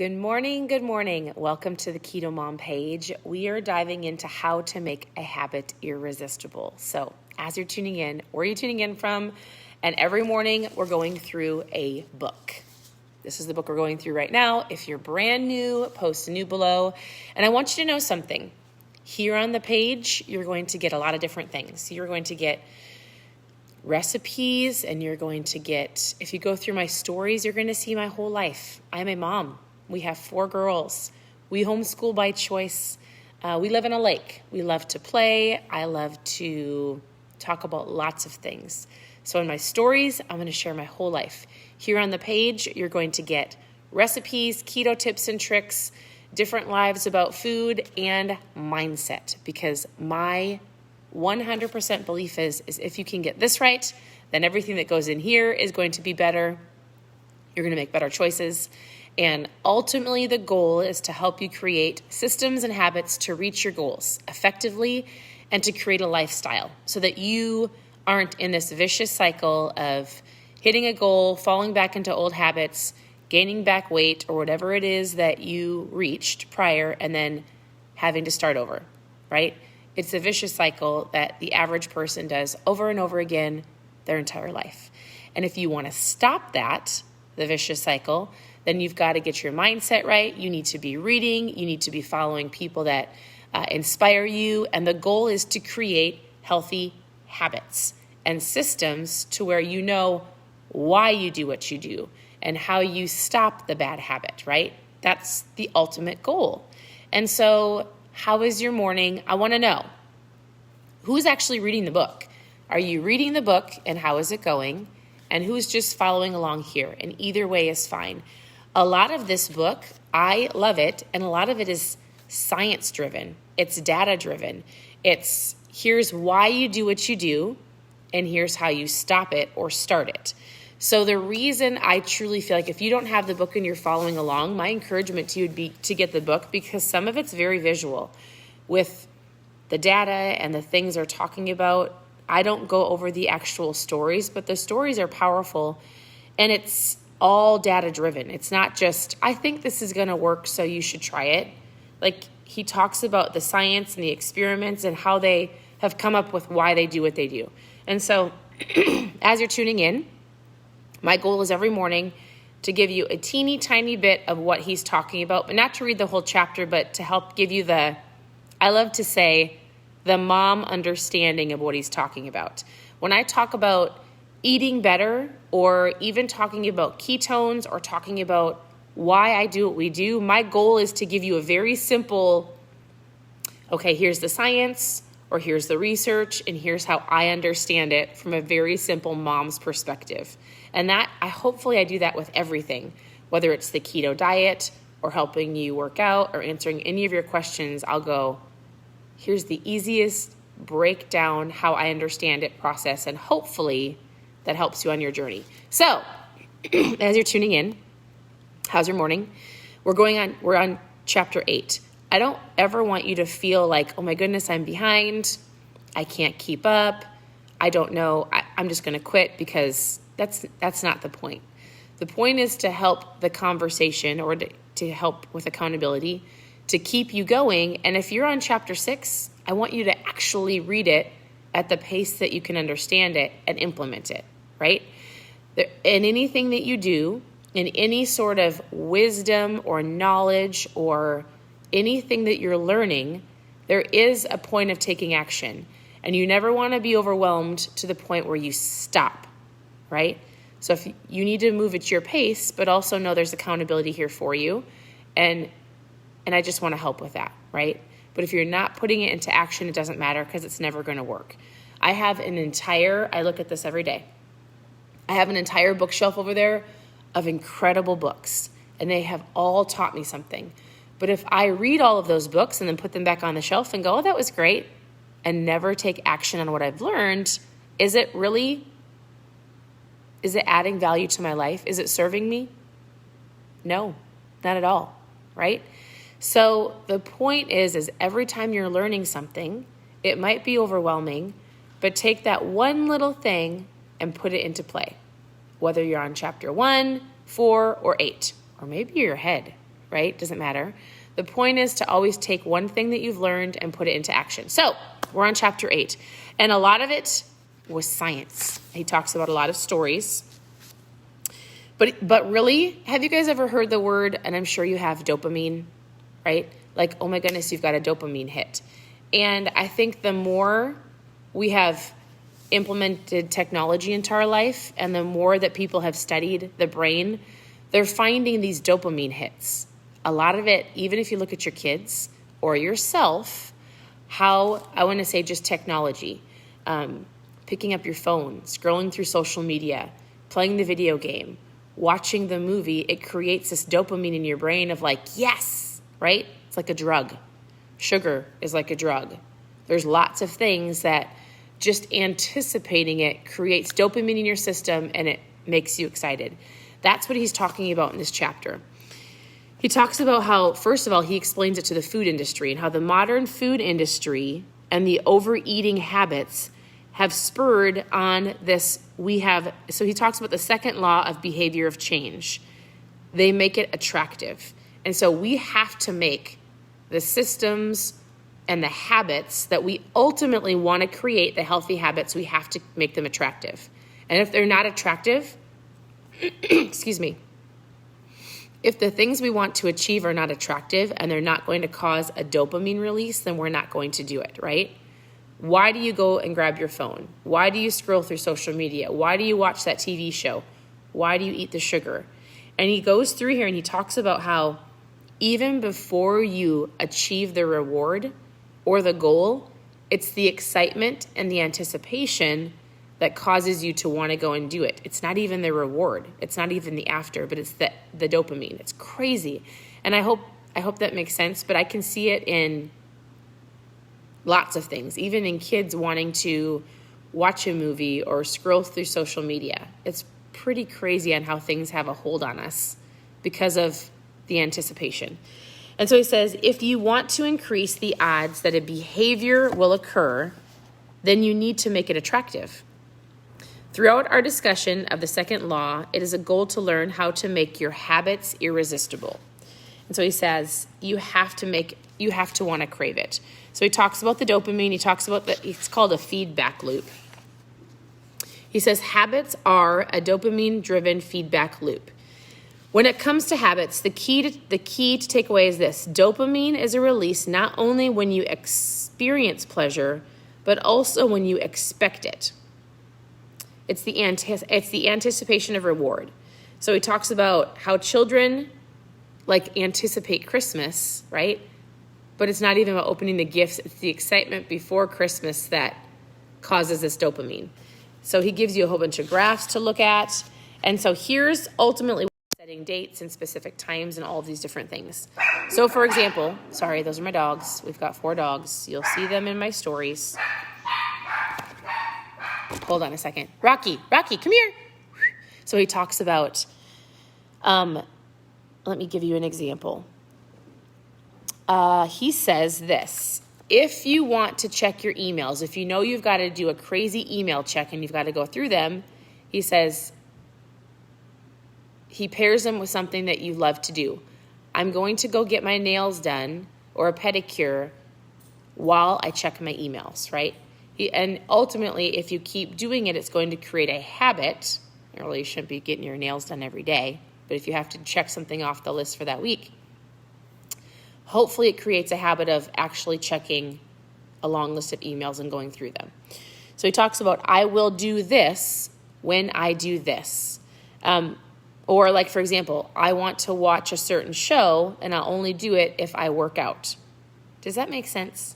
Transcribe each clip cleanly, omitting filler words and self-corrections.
Good morning, good morning. Welcome to the Keto Mom page. We are diving into how to make a habit irresistible. So as you're tuning in, where are you tuning in from? And every morning we're going through a book. This is the book we're going through right now. If you're brand new, post a new below. And I want you to know something. Here on the page, you're going to get a lot of different things. You're going to get recipes, and you're going to get, if you go through my stories, you're going to see my whole life. I'm a mom. We have 4 girls. We homeschool by choice. We live in a lake. We love to play. I love to talk about lots of things. So in my stories, I'm going to share my whole life. Here on the page, you're going to get recipes, keto tips and tricks, different lives about food, and mindset. Because my 100% belief is if you can get this right, then everything that goes in here is going to be better. You're going to make better choices. And ultimately, the goal is to help you create systems and habits to reach your goals effectively and to create a lifestyle so that you aren't in this vicious cycle of hitting a goal, falling back into old habits, gaining back weight, or whatever it is that you reached prior, and then having to start over, right? It's a vicious cycle that the average person does over and over again their entire life. And if you want to stop that, the vicious cycle, then you've got to get your mindset right. You need to be reading. You need to be following people that inspire you. And the goal is to create healthy habits and systems to where you know why you do what you do and how you stop the bad habit, right? That's the ultimate goal. And so how is your morning? I want to know, who's actually reading the book? Are you reading the book, and how is it going? And who's just following along here? And either way is fine. A lot of this book, I love it, and a lot of it is science-driven. It's data-driven. It's here's why you do what you do, and here's how you stop it or start it. So the reason I truly feel like if you don't have the book and you're following along, my encouragement to you would be to get the book, because some of it's very visual with the data and the things they're talking about. I don't go over the actual stories, but the stories are powerful, and it's all data driven. It's not just, I think this is going to work, so you should try it. Like, he talks about the science and the experiments and how they have come up with why they do what they do. And so as you're tuning in, my goal is every morning to give you a teeny tiny bit of what he's talking about, but not to read the whole chapter, but to help give you I love to say, the mom understanding of what he's talking about. When I talk about eating better, or even talking about ketones, or talking about why I do what we do, my goal is to give you a very simple, okay, here's the science, or here's the research, and here's how I understand it from a very simple mom's perspective. And hopefully I do that with everything, whether it's the keto diet, or helping you work out, or answering any of your questions. I'll go, here's the easiest breakdown, how I understand it process, and hopefully that helps you on your journey. So as you're tuning in, how's your morning? We're on chapter 8. I don't ever want you to feel like, oh my goodness, I'm behind. I can't keep up. I don't know. I'm just going to quit, because that's not the point. The point is to help the conversation, or to help with accountability, to keep you going. And if you're on chapter 6, I want you to actually read it at the pace that you can understand it and implement it, right? In anything that you do, in any sort of wisdom or knowledge or anything that you're learning, there is a point of taking action. And you never want to be overwhelmed to the point where you stop, right? So if you need to move at your pace, but also know there's accountability here for you. And I just want to help with that, right? But if you're not putting it into action, it doesn't matter, because it's never going to work. I look at this every day. I have an entire bookshelf over there of incredible books, and they have all taught me something. But if I read all of those books and then put them back on the shelf and go, oh, that was great, and never take action on what I've learned, is it adding value to my life? Is it serving me? No, not at all, right? So the point is every time you're learning something, it might be overwhelming, but take that one little thing and put it into play. Whether you're on chapter 1, 4, or 8, or maybe you're ahead. right? Doesn't matter. The point is to always take one thing that you've learned and put it into action. So we're on chapter 8, and a lot of it was science. He talks about a lot of stories. But really, have you guys ever heard the word, and I'm sure you have, dopamine, right? Like, oh my goodness, you've got a dopamine hit. And I think the more we have implemented technology into our life and the more that people have studied the brain, they're finding these dopamine hits. A lot of it, even if you look at your kids or yourself, how, I want to say just technology, picking up your phone, scrolling through social media, playing the video game, watching the movie, it creates this dopamine in your brain of like, yes, right? It's like a drug. Sugar is like a drug. There's lots of things that just anticipating it creates dopamine in your system and it makes you excited. That's what he's talking about in this chapter. He talks about how, first of all, he explains it to the food industry and how the modern food industry and the overeating habits have spurred on this. So he talks about the second law of behavior of change. They make it attractive. And so we have to make the systems and the habits that we ultimately want to create, the healthy habits, we have to make them attractive. And if they're not attractive, excuse me, if the things we want to achieve are not attractive and they're not going to cause a dopamine release, then we're not going to do it, right? Why do you go and grab your phone? Why do you scroll through social media? Why do you watch that TV show? Why do you eat the sugar? And he goes through here and he talks about how even before you achieve the reward or the goal, it's the excitement and the anticipation that causes you to want to go and do it. It's not even the reward. It's not even the after, but it's the dopamine. It's crazy. And I hope that makes sense, but I can see it in lots of things, even in kids wanting to watch a movie or scroll through social media. It's pretty crazy on how things have a hold on us because of the anticipation. And so he says, if you want to increase the odds that a behavior will occur, then you need to make it attractive. Throughout our discussion of the second law, it is a goal to learn how to make your habits irresistible. And so he says, you have to want to crave it. So he talks about the dopamine. He talks about it's called a feedback loop. He says habits are a dopamine-driven feedback loop. When it comes to habits, the key to take away is this. Dopamine is a release not only when you experience pleasure, but also when you expect it. It's the anticipation of reward. So he talks about how children anticipate Christmas, right? But it's not even about opening the gifts. It's the excitement before Christmas that causes this dopamine. So he gives you a whole bunch of graphs to look at. And so here's ultimately setting dates and specific times and all of these different things. So for example, sorry, those are my dogs. We've got 4 dogs. You'll see them in my stories. Hold on a second. Rocky, come here. So he talks about, let me give you an example. He says this. If you want to check your emails, if you know you've got to do a crazy email check and you've got to go through them, he says, he pairs them with something that you love to do. I'm going to go get my nails done or a pedicure while I check my emails, right? And ultimately, if you keep doing it, it's going to create a habit. You really shouldn't be getting your nails done every day, but if you have to check something off the list for that week, hopefully it creates a habit of actually checking a long list of emails and going through them. So he talks about, I will do this when I do this. Or like, for example, I want to watch a certain show and I'll only do it if I work out. Does that make sense?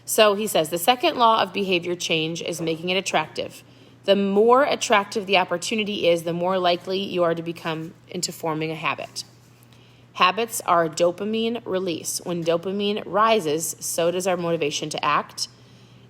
So he says, the second law of behavior change is making it attractive. The more attractive the opportunity is, the more likely you are to become into forming a habit. Habits are dopamine release. When dopamine rises, so does our motivation to act.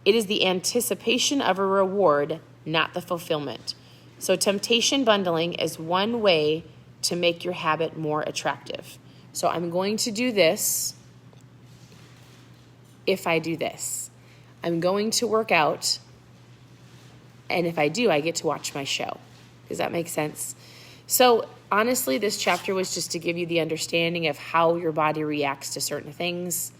It is the anticipation of a reward, not the fulfillment. So temptation bundling is one way to make your habit more attractive. So I'm going to do this if I do this. I'm going to work out, and if I do, I get to watch my show. Does that make sense? So honestly, this chapter was just to give you the understanding of how your body reacts to certain things,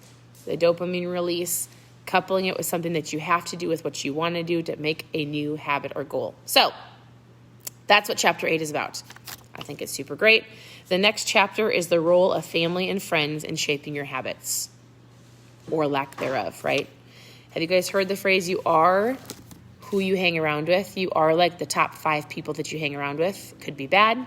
the dopamine release, coupling it with something that you have to do with what you want to do to make a new habit or goal. So that's what chapter 8 is about. I think it's super great. The next chapter is the role of family and friends in shaping your habits, or lack thereof, right? Have you guys heard the phrase, you are who you hang around with? You are like the top 5 people that you hang around with. Could be bad,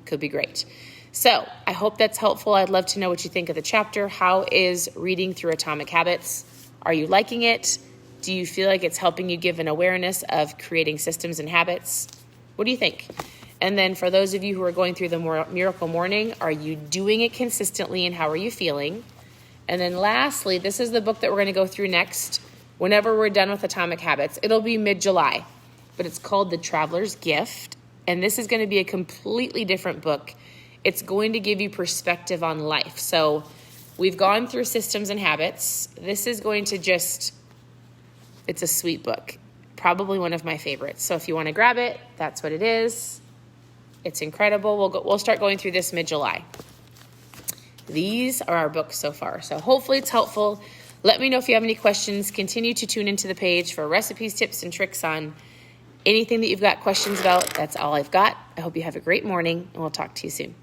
could be great. So I hope that's helpful. I'd love to know what you think of the chapter. How is reading through Atomic Habits? Are you liking it? Do you feel like it's helping you give an awareness of creating systems and habits? What do you think? And then for those of you who are going through the Miracle Morning, are you doing it consistently and how are you feeling? And then lastly, this is the book that we're going to go through next. Whenever we're done with Atomic Habits, it'll be mid-July, but it's called The Traveler's Gift. And this is going to be a completely different book. It's going to give you perspective on life. So we've gone through systems and habits. This is going to it's a sweet book. Probably one of my favorites. So if you want to grab it, that's what it is. It's incredible. We'll start going through this mid-July. These are our books so far. So hopefully it's helpful. Let me know if you have any questions. Continue to tune into the page for recipes, tips, and tricks on anything that you've got questions about. That's all I've got. I hope you have a great morning, and we'll talk to you soon.